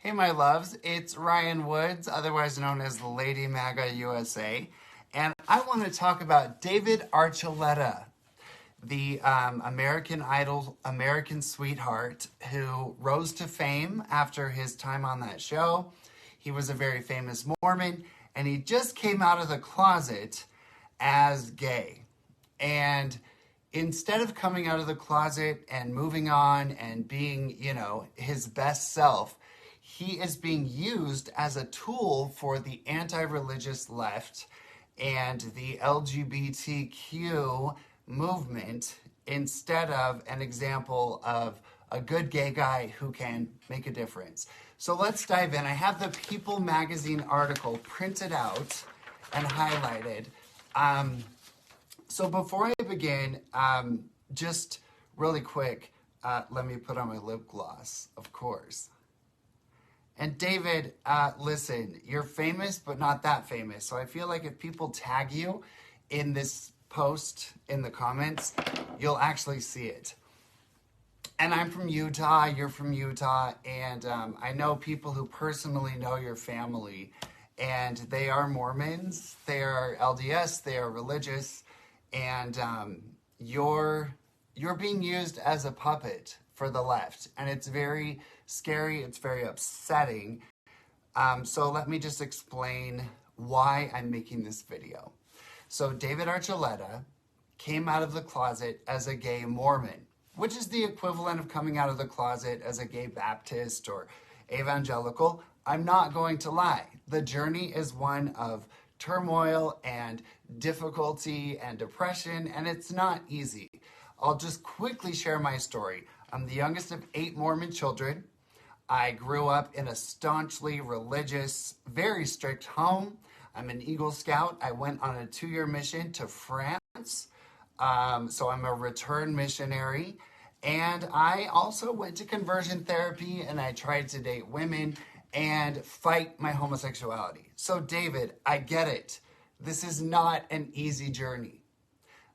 Hey, my loves, it's Ryan Woods, otherwise known as Lady MAGA USA, and I want to talk about David Archuleta, the American Idol, American sweetheart who rose to fame after his time on that show. He was a very famous Mormon, and he just came out of the closet as gay. And instead of coming out of the closet and moving on and being, his best self, he is being used as a tool for the anti-religious left and the LGBTQ movement instead of an example of a good gay guy who can make a difference. So let's dive in. I have the People magazine article printed out and highlighted. So before I begin, just really quick, let me put on my lip gloss, of course. And David, listen, you're famous, but not that famous. So I feel like if people tag you in this post in the comments, you'll actually see it. And I'm from Utah, you're from Utah, and I know people who personally know your family, and they are Mormons, they are LDS, they are religious, and you're being used as a puppet for the left, and it's very scary, it's very upsetting. So let me just explain why I'm making this video. So David Archuleta came out of the closet as a gay Mormon, which is the equivalent of coming out of the closet as a gay Baptist or evangelical. I'm not going to lie. The journey is one of turmoil and difficulty and depression, and it's not easy. I'll just quickly share my story. I'm the youngest of 8 Mormon children. I grew up in a staunchly religious, very strict home. I'm an Eagle Scout. I went on a 2-year mission to France. So I'm a return missionary. And I also went to conversion therapy, and I tried to date women and fight my homosexuality. So David, I get it. This is not an easy journey.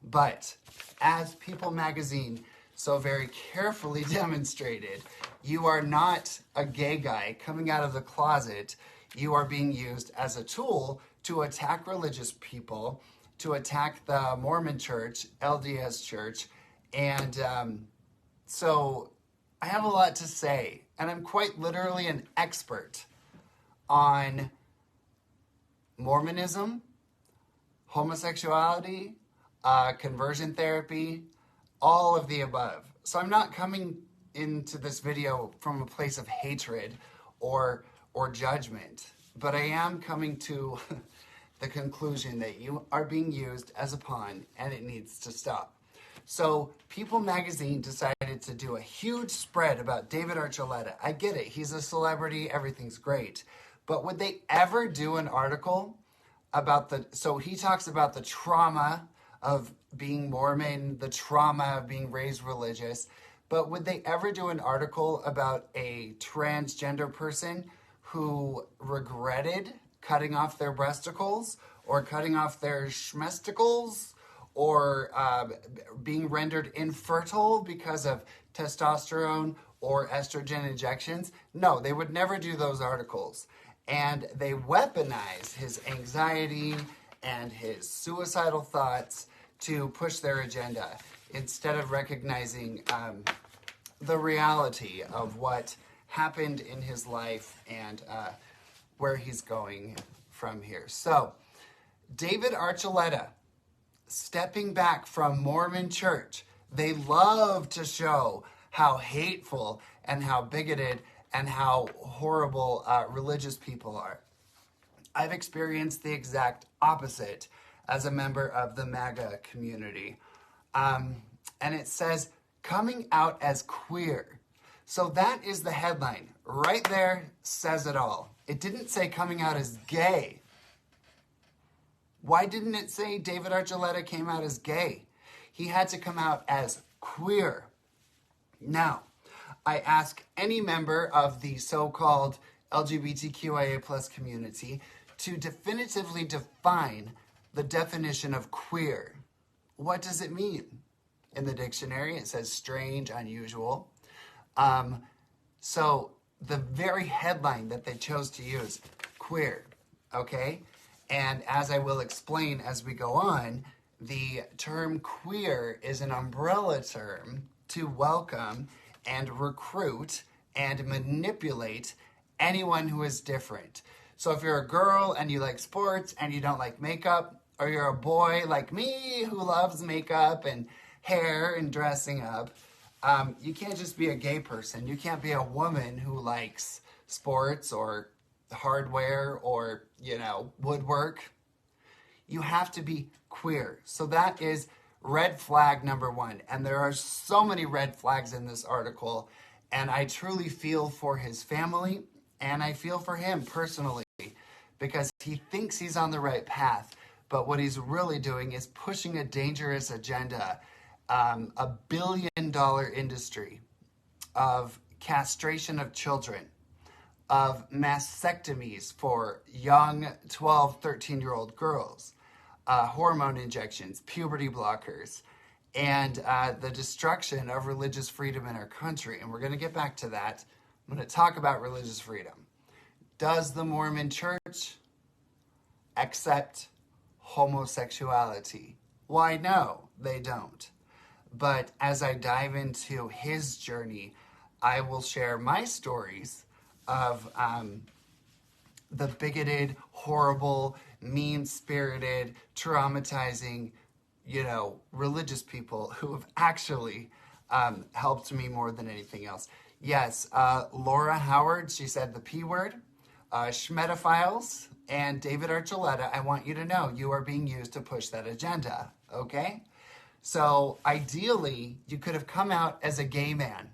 But as People magazine so very carefully demonstrated, you are not a gay guy coming out of the closet. You are being used as a tool to attack religious people, to attack the Mormon church, LDS church. And so I have a lot to say, and I'm quite literally an expert on Mormonism, homosexuality, conversion therapy, all of the above. So I'm not coming into this video from a place of hatred or judgment, but I am coming to the conclusion that you are being used as a pawn and it needs to stop. So People magazine decided to do a huge spread about David Archuleta. I get it. He's a celebrity. Everything's great. But would they ever do an article about so he talks about the trauma of being Mormon, the trauma of being raised religious, but would they ever do an article about a transgender person who regretted cutting off their breasticles or cutting off their schmesticles or being rendered infertile because of testosterone or estrogen injections? No, they would never do those articles. And they weaponize his anxiety and his suicidal thoughts to push their agenda instead of recognizing the reality of what happened in his life and where he's going from here. So, David Archuleta, stepping back from Mormon church, they love to show how hateful and how bigoted and how horrible religious people are. I've experienced the exact opposite as a member of the MAGA community. And it says, coming out as queer. So that is the headline. Right there says it all. It didn't say coming out as gay. Why didn't it say David Archuleta came out as gay? He had to come out as queer. Now, I ask any member of the so-called LGBTQIA plus community to definitively define the definition of queer. What does it mean? In the dictionary, it says strange, unusual. So the very headline that they chose to use, queer, okay? And as I will explain as we go on, the term queer is an umbrella term to welcome and recruit and manipulate anyone who is different. So if you're a girl and you like sports and you don't like makeup, or you're a boy like me who loves makeup and hair and dressing up, you can't just be a gay person. You can't be a woman who likes sports or hardware or, woodwork. You have to be queer. So that is red flag number one. And there are so many red flags in this article. And I truly feel for his family and I feel for him personally because he thinks he's on the right path. But what he's really doing is pushing a dangerous agenda, a billion-dollar industry of castration of children, of mastectomies for young 12, 13-year-old girls, hormone injections, puberty blockers, and the destruction of religious freedom in our country. And we're going to get back to that. I'm going to talk about religious freedom. Does the Mormon Church accept homosexuality? Why, no, they don't. But as I dive into his journey, I will share my stories of the bigoted, horrible, mean-spirited, traumatizing, religious people who have actually helped me more than anything else. Yes, Laura Howard, she said the P word, Schmetaphiles, and David Archuleta, I want you to know you are being used to push that agenda, okay? So ideally, you could have come out as a gay man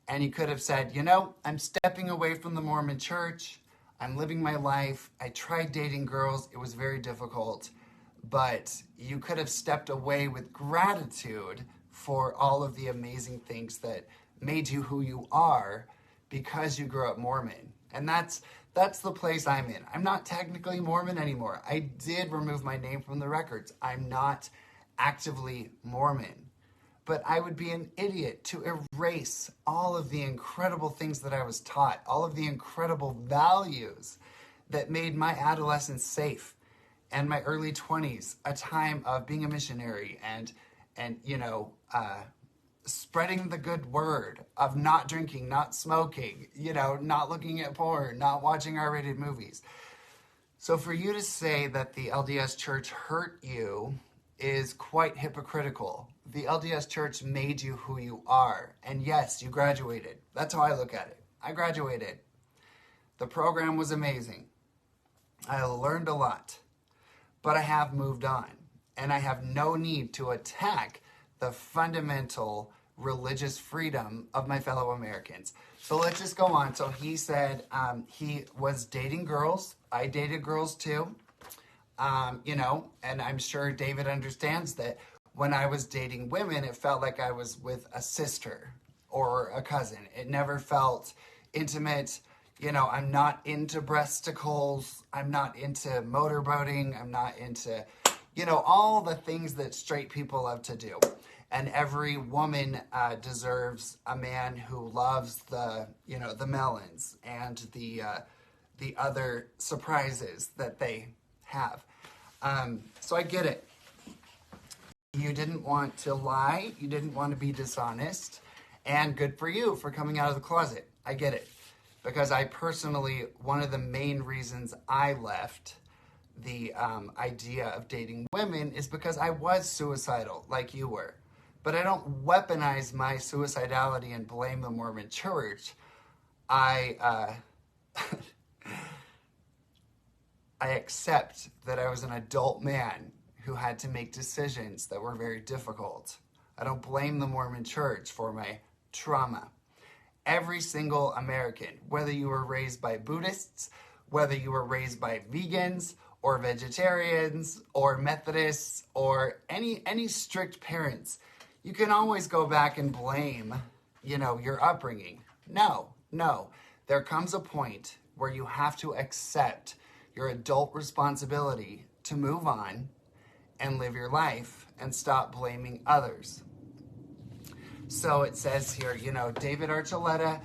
and you could have said, I'm stepping away from the Mormon Church. I'm living my life. I tried dating girls. It was very difficult. But you could have stepped away with gratitude for all of the amazing things that made you who you are because you grew up Mormon. And that's the place I'm in. I'm not technically Mormon anymore. I did remove my name from the records. I'm not actively Mormon. But I would be an idiot to erase all of the incredible things that I was taught, all of the incredible values that made my adolescence safe and my early 20s a time of being a missionary and spreading the good word of not drinking, not smoking, not looking at porn, not watching R-rated movies. So for you to say that the LDS Church hurt you is quite hypocritical. The LDS Church made you who you are. And yes, you graduated. That's how I look at it. I graduated. The program was amazing. I learned a lot. But I have moved on. And I have no need to attack the fundamental religious freedom of my fellow Americans. So let's just go on. So he said he was dating girls. I dated girls too. And I'm sure David understands that when I was dating women, it felt like I was with a sister or a cousin. It never felt intimate. I'm not into breasticles. I'm not into motorboating. I'm not into, all the things that straight people love to do. And every woman deserves a man who loves the melons and the other surprises that they have. So I get it. You didn't want to lie. You didn't want to be dishonest. And good for you for coming out of the closet. I get it. Because I personally, one of the main reasons I left the idea of dating women is because I was suicidal, like you were. But I don't weaponize my suicidality and blame the Mormon Church. I accept that I was an adult man who had to make decisions that were very difficult. I don't blame the Mormon Church for my trauma. Every single American, whether you were raised by Buddhists, whether you were raised by vegans or vegetarians or Methodists or any strict parents, you can always go back and blame, your upbringing. No. There comes a point where you have to accept your adult responsibility to move on and live your life and stop blaming others. So it says here, David Archuleta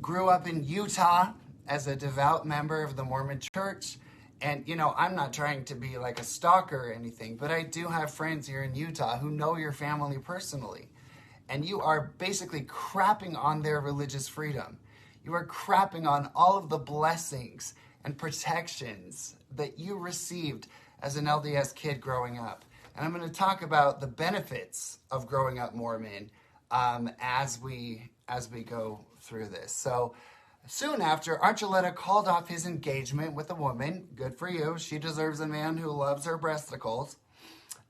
grew up in Utah as a devout member of the Mormon church. And, I'm not trying to be like a stalker or anything, but I do have friends here in Utah who know your family personally. And you are basically crapping on their religious freedom. You are crapping on all of the blessings and protections that you received as an LDS kid growing up. And I'm going to talk about the benefits of growing up Mormon as we go through this. So soon after, Archuleta called off his engagement with a woman. Good for you. She deserves a man who loves her breasticles.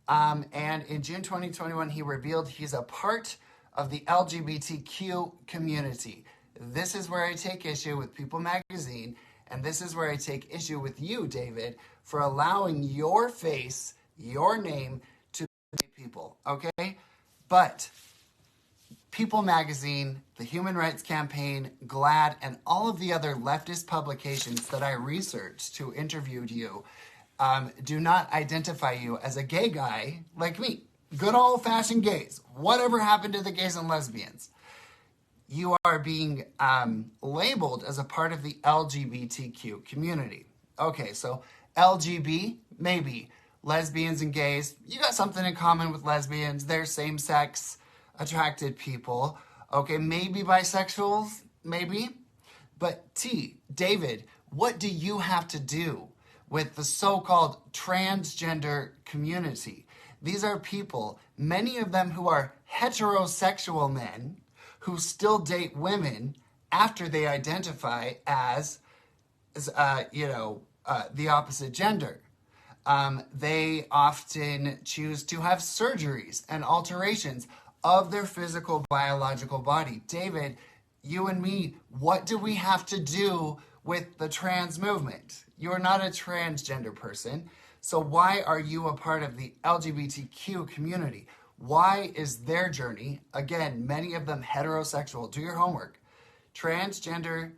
And in June 2021, he revealed he's a part of the LGBTQ community. This is where I take issue with People Magazine, and this is where I take issue with you, David, for allowing your face, your name to be people, okay? But People Magazine, the Human Rights Campaign, GLAAD, and all of the other leftist publications that I researched to interview you do not identify you as a gay guy like me. Good old-fashioned gays. Whatever happened to the gays and lesbians? You are being labeled as a part of the LGBTQ community. Okay, so LGB, maybe. Lesbians and gays, you got something in common with lesbians. They're same-sex attracted people. Okay, maybe bisexuals, maybe. But David, what do you have to do with the so-called transgender community? These are people, many of them who are heterosexual men who still date women after they identify as the opposite gender. They often choose to have surgeries and alterations of their physical biological body. David, you and me, what do we have to do with the trans movement? You're not a transgender person, so why are you a part of the LGBTQ community? Why is their journey, again, many of them heterosexual, do your homework, transgender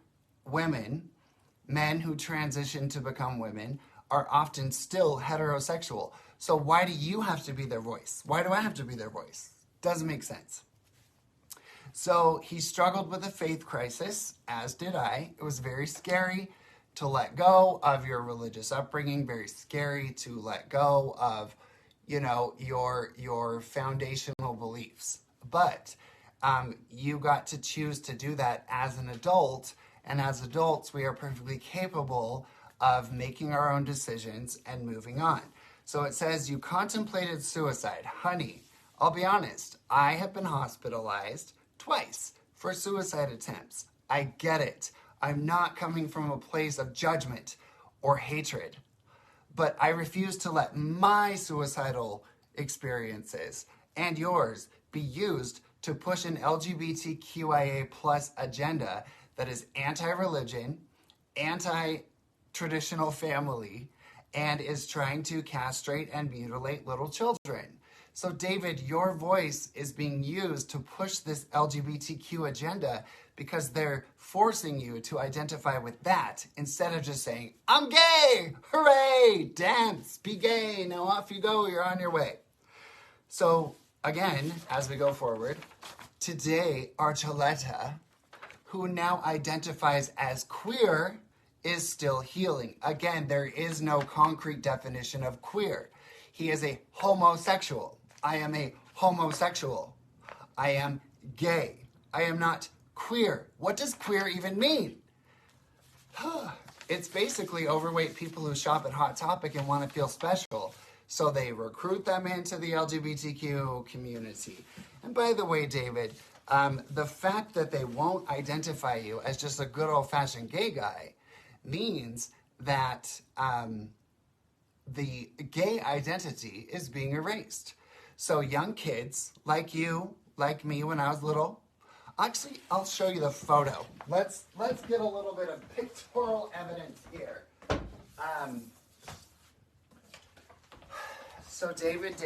women, men who transition to become women, are often still heterosexual. So why do you have to be their voice? Why do I have to be their voice? Doesn't make sense. So he struggled with a faith crisis, as did I. It was very scary to let go of your religious upbringing, very scary to let go of, your foundational beliefs. But you got to choose to do that as an adult, and as adults, we are perfectly capable of making our own decisions and moving on. So it says you contemplated suicide. Honey, I'll be honest, I have been hospitalized twice for suicide attempts. I get it. I'm not coming from a place of judgment or hatred, but I refuse to let my suicidal experiences and yours be used to push an LGBTQIA plus agenda that is anti-religion, anti-traditional family, and is trying to castrate and mutilate little children. So David, your voice is being used to push this LGBTQ agenda because they're forcing you to identify with that instead of just saying, I'm gay, hooray, dance, be gay, now off you go, you're on your way. So again, as we go forward, today Archuleta, who now identifies as queer, is still healing. Again, there is no concrete definition of queer. He is a homosexual. I am a homosexual. I am gay. I am not queer. What does queer even mean? It's basically overweight people who shop at Hot Topic and want to feel special. So they recruit them into the LGBTQ community. And by the way, David, the fact that they won't identify you as just a good old-fashioned gay guy means that the gay identity is being erased. So young kids like you, like me when I was little, actually, I'll show you the photo. Let's get a little bit of pictorial evidence here. So David,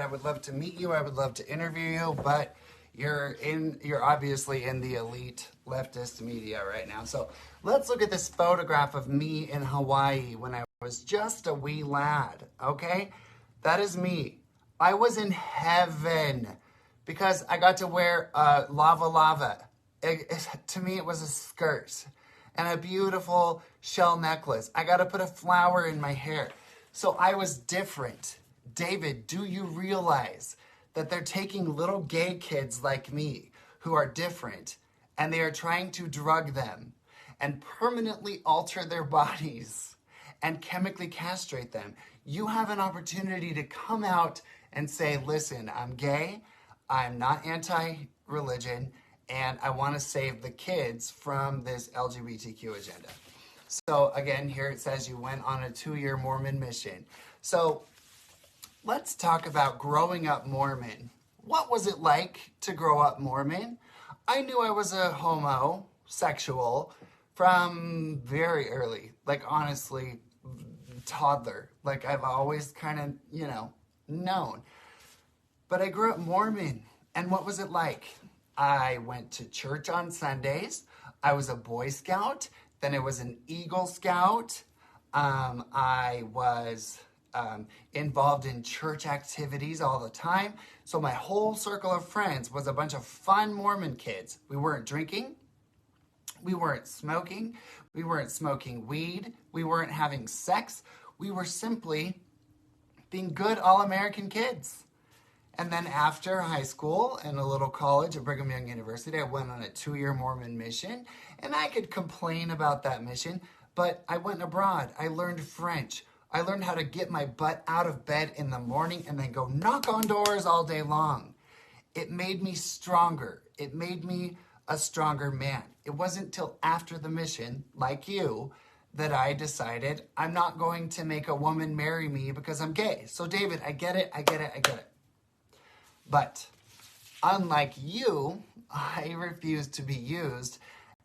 I would love to meet you. I would love to interview you, but you're obviously in the elite leftist media right now. So let's look at this photograph of me in Hawaii when I was just a wee lad, okay? That is me. I was in heaven because I got to wear lava. To me, it was a skirt and a beautiful shell necklace. I got to put a flower in my hair. So I was different. David, do you realize that they're taking little gay kids like me who are different and they are trying to drug them and permanently alter their bodies and chemically castrate them? You have an opportunity to come out and say, listen, I'm gay, I'm not anti-religion, and I want to save the kids from this LGBTQ agenda. So again, here it says you went on a 2-year Mormon mission. So let's talk about growing up Mormon. What was it like to grow up Mormon? I knew I was a homosexual from very early, like honestly, toddler. Like I've always kind of, known. But I grew up Mormon. And what was it like? I went to church on Sundays. I was a Boy Scout. Then I was an Eagle Scout. I was involved in church activities all the time. So my whole circle of friends was a bunch of fun Mormon kids. We weren't drinking. We weren't smoking. We weren't smoking weed. We weren't having sex. We were simply being good all-American kids. And then after high school and a little college at Brigham Young University, I went on a 2-year Mormon mission. And I could complain about that mission, but I went abroad. I learned French. I learned how to get my butt out of bed in the morning and then go knock on doors all day long. It made me stronger. It made me a stronger man. It wasn't till after the mission, like you, that I decided I'm not going to make a woman marry me because I'm gay. So David, I get it. But unlike you, I refuse to be used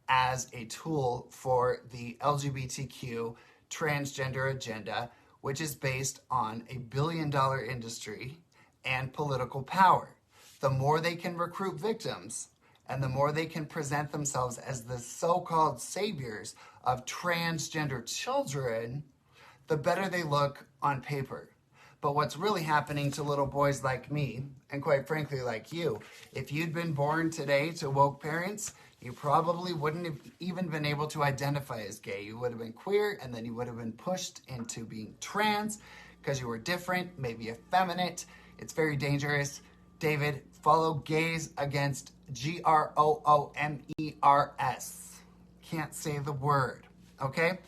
as a tool for the LGBTQ transgender agenda, which is based on a billion-dollar industry and political power. The more they can recruit victims and the more they can present themselves as the so-called saviors of transgender children, the better they look on paper. But what's really happening to little boys like me, and quite frankly like you, if you'd been born today to woke parents, you probably wouldn't have even been able to identify as gay. You would have been queer, and then you would have been pushed into being trans because you were different, maybe effeminate. It's very dangerous. David, follow Gays Against GROOMERS. Can't say the word, okay?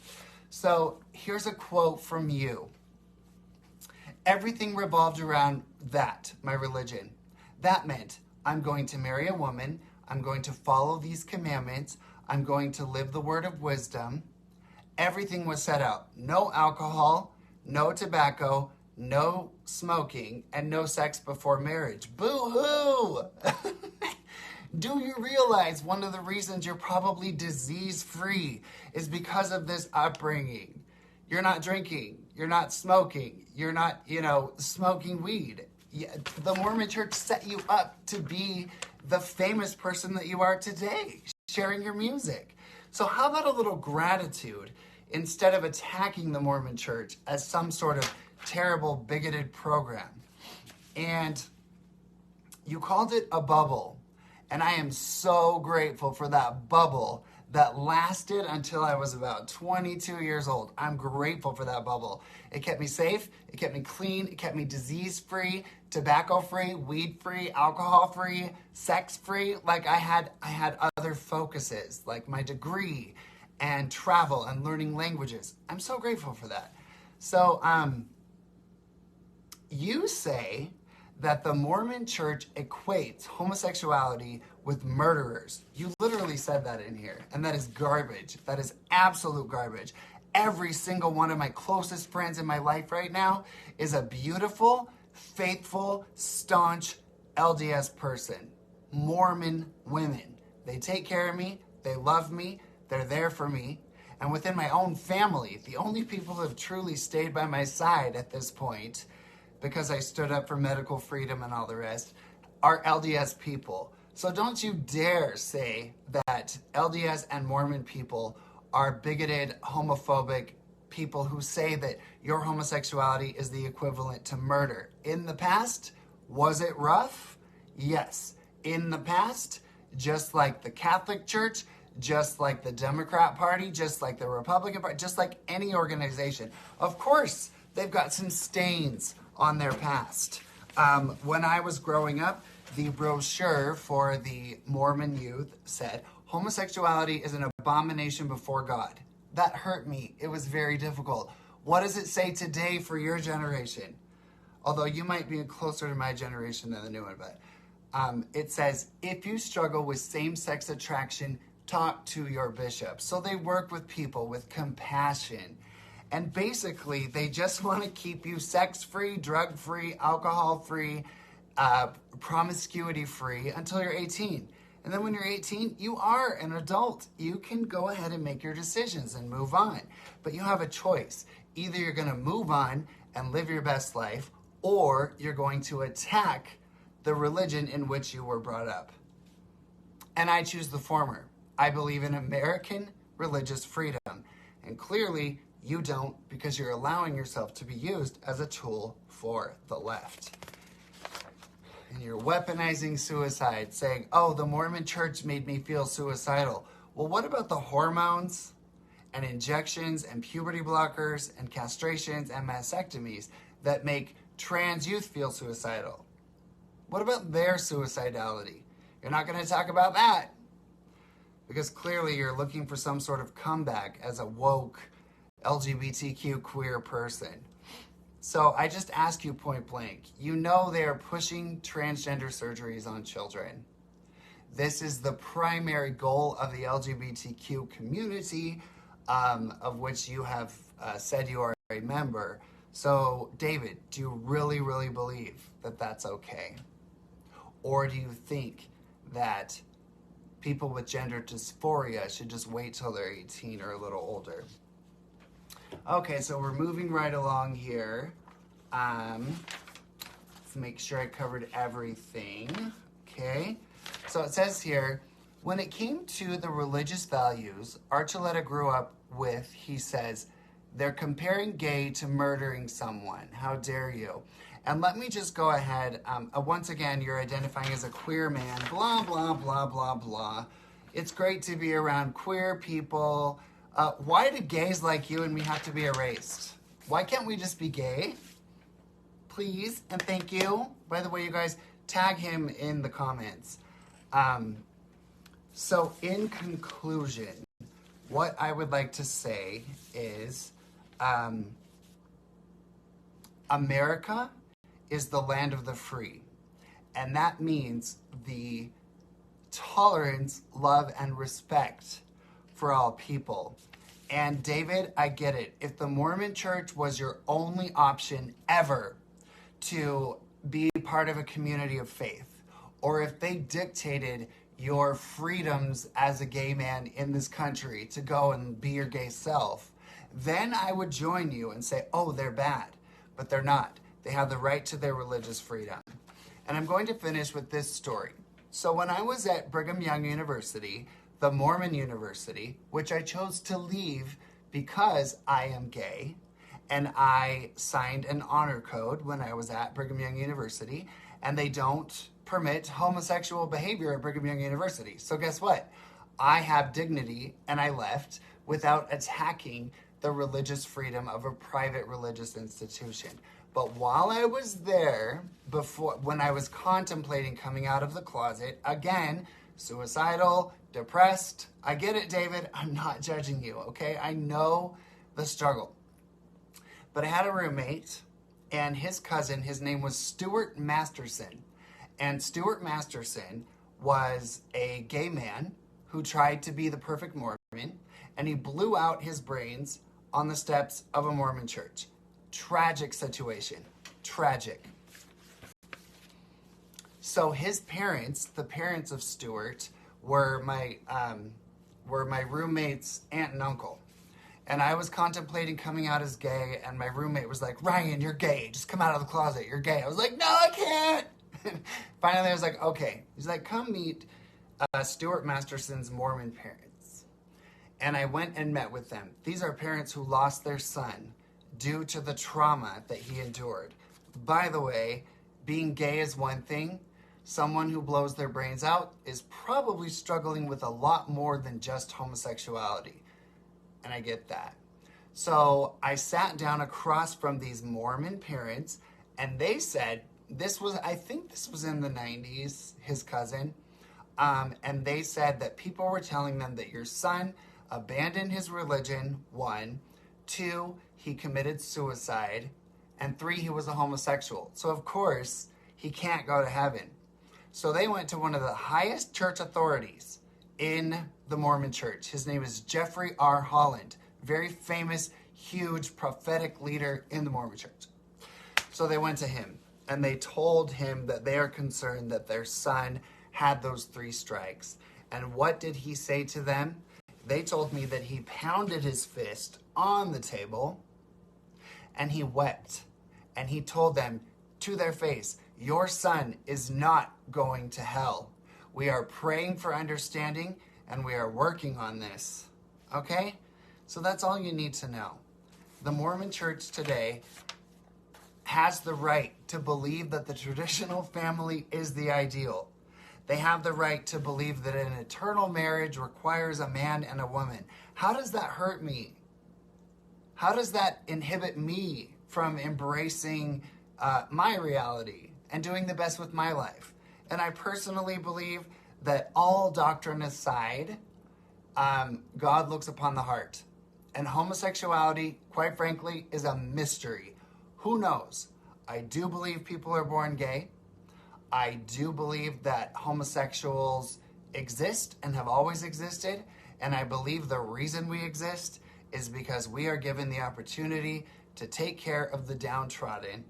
So here's a quote from you. Everything revolved around that, my religion. That meant I'm going to marry a woman, I'm going to follow these commandments, I'm going to live the word of wisdom. Everything was set out. No alcohol, no tobacco, no smoking, and no sex before marriage. Boo-hoo! Do you realize one of the reasons you're probably disease-free is because of this upbringing? You're not drinking, you're not smoking, you're not, smoking weed. The Mormon Church set you up to be the famous person that you are today, sharing your music. So how about a little gratitude instead of attacking the Mormon Church as some sort of terrible, bigoted program? And you called it a bubble. And I am so grateful for that bubble that lasted until I was about 22 years old. I'm grateful for that bubble. It kept me safe, it kept me clean, it kept me disease-free, tobacco-free, weed-free, alcohol-free, sex-free. Like I had other focuses, like my degree and travel and learning languages. I'm so grateful for that. So you say that the Mormon Church equates homosexuality with murderers. You literally said that in here, and that is garbage. That is absolute garbage. Every single one of my closest friends in my life right now is a beautiful, faithful, staunch LDS person. Mormon women. They take care of me, they love me, they're there for me. And within my own family, the only people who have truly stayed by my side at this point, because I stood up for medical freedom and all the rest, are LDS people. So don't you dare say that LDS and Mormon people are bigoted, homophobic people who say that your homosexuality is the equivalent to murder. In the past, was it rough? Yes. In the past, just like the Catholic Church, just like the Democrat Party, just like the Republican Party, just like any organization. Of course, they've got some stains on their past. When I was growing up, the brochure for the Mormon youth said, homosexuality is an abomination before God. That hurt me. It was very difficult. What does it say today for your generation? Although you might be closer to my generation than the new one, but it says, if you struggle with same-sex attraction, talk to your bishop. So they work with people with compassion. And basically, they just want to keep you sex-free, drug-free, alcohol-free, promiscuity-free until you're 18. And then when you're 18, you are an adult. You can go ahead and make your decisions and move on. But you have a choice. Either you're going to move on and live your best life, or you're going to attack the religion in which you were brought up. And I choose the former. I believe in American religious freedom. And clearly, you don't, because you're allowing yourself to be used as a tool for the left. And you're weaponizing suicide, saying, oh, the Mormon church made me feel suicidal. Well, what about the hormones and injections and puberty blockers and castrations and mastectomies that make trans youth feel suicidal? What about their suicidality? You're not going to talk about that, because clearly you're looking for some sort of comeback as a woke LGBTQ queer person. So I just ask you point blank, you know they are pushing transgender surgeries on children. This is the primary goal of the LGBTQ community, of which you have said you are a member. So David, do you really, really believe that that's okay? Or do you think that people with gender dysphoria should just wait till they're 18 or a little older? Okay, so we're moving right along here. Let's make sure I covered everything. Okay, so it says here, when it came to the religious values Archuleta grew up with, he says, they're comparing gay to murdering someone. How dare you? And let me just go ahead. Once again, you're identifying as a queer man, blah, blah, blah, blah, blah. It's great to be around queer people. Why do gays like you and me have to be erased? Why can't we just be gay? Please and thank you. By the way, you guys, tag him in the comments. So in conclusion, what I would like to say is America is the land of the free. And that means the tolerance, love, and respect for all people. And David, I get it. If the Mormon church was your only option ever to be part of a community of faith, or if they dictated your freedoms as a gay man in this country to go and be your gay self, then I would join you and say, oh, they're bad. But they're not. They have the right to their religious freedom. And I'm going to finish with this story. So when I was at Brigham Young University, the Mormon University, which I chose to leave because I am gay, and I signed an honor code when I was at Brigham Young University, and they don't permit homosexual behavior at Brigham Young University. So guess what? I have dignity, and I left without attacking the religious freedom of a private religious institution. But while I was there, when I was contemplating coming out of the closet, again, suicidal, depressed, I get it, David, I'm not judging you, okay? I know the struggle. But I had a roommate, and his cousin, his name was Stuart Masterson. And Stuart Masterson was a gay man who tried to be the perfect Mormon, and he blew out his brains on the steps of a Mormon church. Tragic situation. Tragic. So his parents, the parents of Stuart, were my roommate's aunt and uncle. And I was contemplating coming out as gay, and my roommate was like, Ryan, you're gay. Just come out of the closet. You're gay. I was like, no, I can't. Finally, I was like, okay. He's like, come meet Stuart Masterson's Mormon parents. And I went and met with them. These are parents who lost their son due to the trauma that he endured. By the way, being gay is one thing. someone who blows their brains out is probably struggling with a lot more than just homosexuality. And I get that. So I sat down across from these Mormon parents, and they said, I think this was in the 90s, his cousin, and they said that people were telling them that your son abandoned his religion, 1, 2, he committed suicide, and 3, he was a homosexual. So of course, he can't go to heaven. So they went to one of the highest church authorities in the Mormon church. His name is Jeffrey R. Holland, very famous, huge prophetic leader in the Mormon church. So they went to him and they told him that they are concerned that their son had those 3 strikes. And what did he say to them? They told me that he pounded his fist on the table and he wept. And he told them to their face, your son is not going to hell. We are praying for understanding and we are working on this. Okay? So that's all you need to know. The Mormon church today has the right to believe that the traditional family is the ideal. They have the right to believe that an eternal marriage requires a man and a woman. How does that hurt me? How does that inhibit me from embracing my reality and doing the best with my life? And I personally believe that all doctrine aside, God looks upon the heart. And homosexuality, quite frankly, is a mystery. Who knows? I do believe people are born gay. I do believe that homosexuals exist and have always existed. And I believe the reason we exist is because we are given the opportunity to take care of the downtrodden,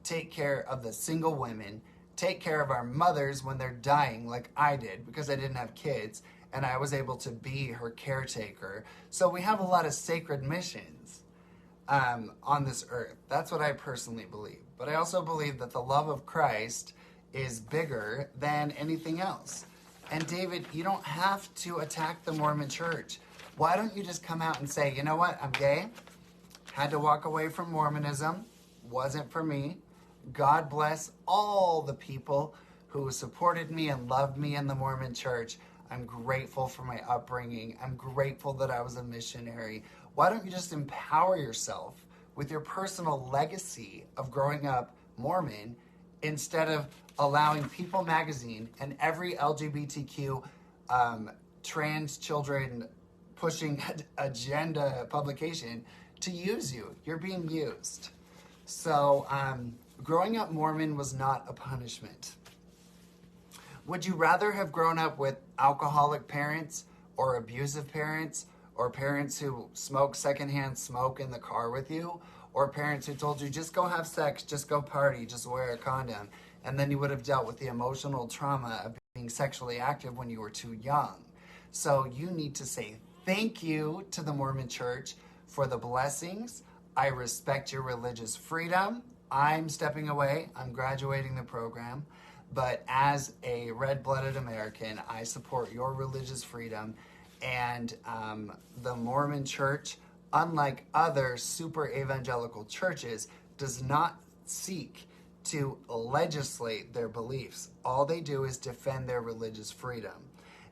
take care of the single women, take care of our mothers when they're dying like I did because I didn't have kids and I was able to be her caretaker. So we have a lot of sacred missions on this earth. That's what I personally believe. But I also believe that the love of Christ is bigger than anything else. And David, you don't have to attack the Mormon church. Why don't you just come out and say, you know what, I'm gay, had to walk away from Mormonism, wasn't for me. God bless all the people who supported me and loved me in the Mormon church. I'm grateful for my upbringing. I'm grateful that I was a missionary. Why don't you just empower yourself with your personal legacy of growing up Mormon instead of allowing People Magazine and every LGBTQ trans children pushing agenda publication to use you? You're being used. So growing up Mormon was not a punishment. Would you rather have grown up with alcoholic parents or abusive parents or parents who smoke secondhand smoke in the car with you or parents who told you just go have sex, just go party, just wear a condom, and then you would have dealt with the emotional trauma of being sexually active when you were too young? So you need to say thank you to the Mormon church for the blessings. I respect your religious freedom. I'm stepping away. I'm graduating the program. But as a red-blooded American, I support your religious freedom. And the Mormon church, unlike other super evangelical churches, does not seek to legislate their beliefs. All they do is defend their religious freedom.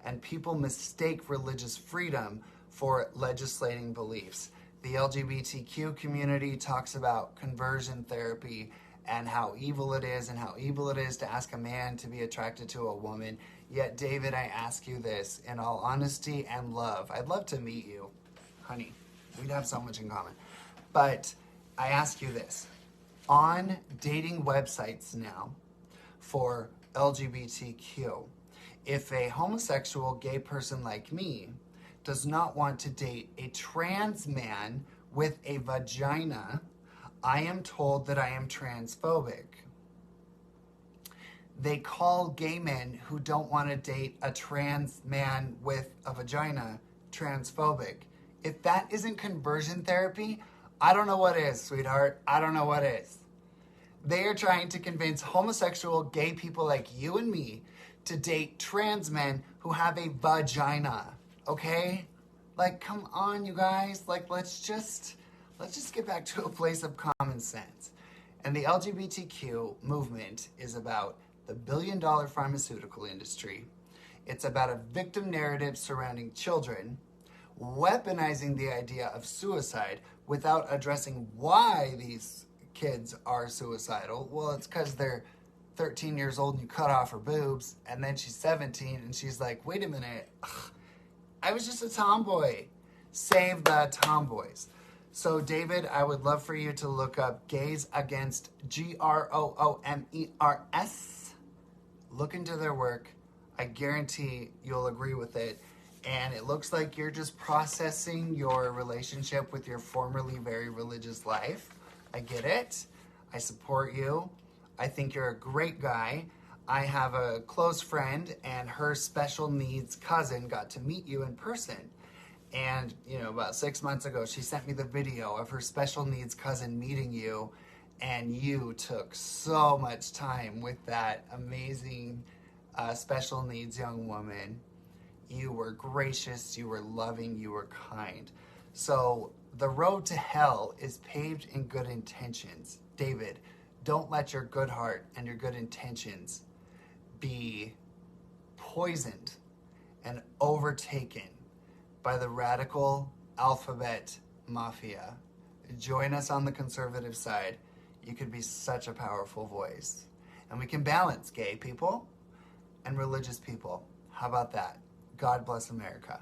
And people mistake religious freedom for legislating beliefs. The LGBTQ community talks about conversion therapy and how evil it is to ask a man to be attracted to a woman. Yet, David, I ask you this in all honesty and love. I'd love to meet you, honey. We'd have so much in common. But I ask you this. On dating websites now for LGBTQ, if a homosexual gay person like me does not want to date a trans man with a vagina, I am told that I am transphobic. They call gay men who don't want to date a trans man with a vagina transphobic. If that isn't conversion therapy, I don't know what is, sweetheart. I don't know what is. They are trying to convince homosexual gay people like you and me to date trans men who have a vagina, okay? Like, come on, you guys. Like, let's just get back to a place of common sense. And the LGBTQ movement is about the billion-dollar pharmaceutical industry. It's about a victim narrative surrounding children, weaponizing the idea of suicide without addressing why these kids are suicidal. Well, it's because they're 13 years old and you cut off her boobs, and then she's 17 and she's like, wait a minute, I was just a tomboy. Save the tomboys. So, David, I would love for you to look up Gays Against GROOMERS. Look into their work. I guarantee you'll agree with it. And it looks like you're just processing your relationship with your formerly very religious life. I get it. I support you. I think you're a great guy. I have a close friend, and her special needs cousin got to meet you in person. And, about 6 months ago, she sent me the video of her special needs cousin meeting you, and you took so much time with that amazing special needs young woman. You were gracious, you were loving, you were kind. So the road to hell is paved in good intentions. David, don't let your good heart and your good intentions be poisoned and overtaken by the radical alphabet mafia. Join us on the conservative side. You could be such a powerful voice. And we can balance gay people and religious people. How about that? God bless America.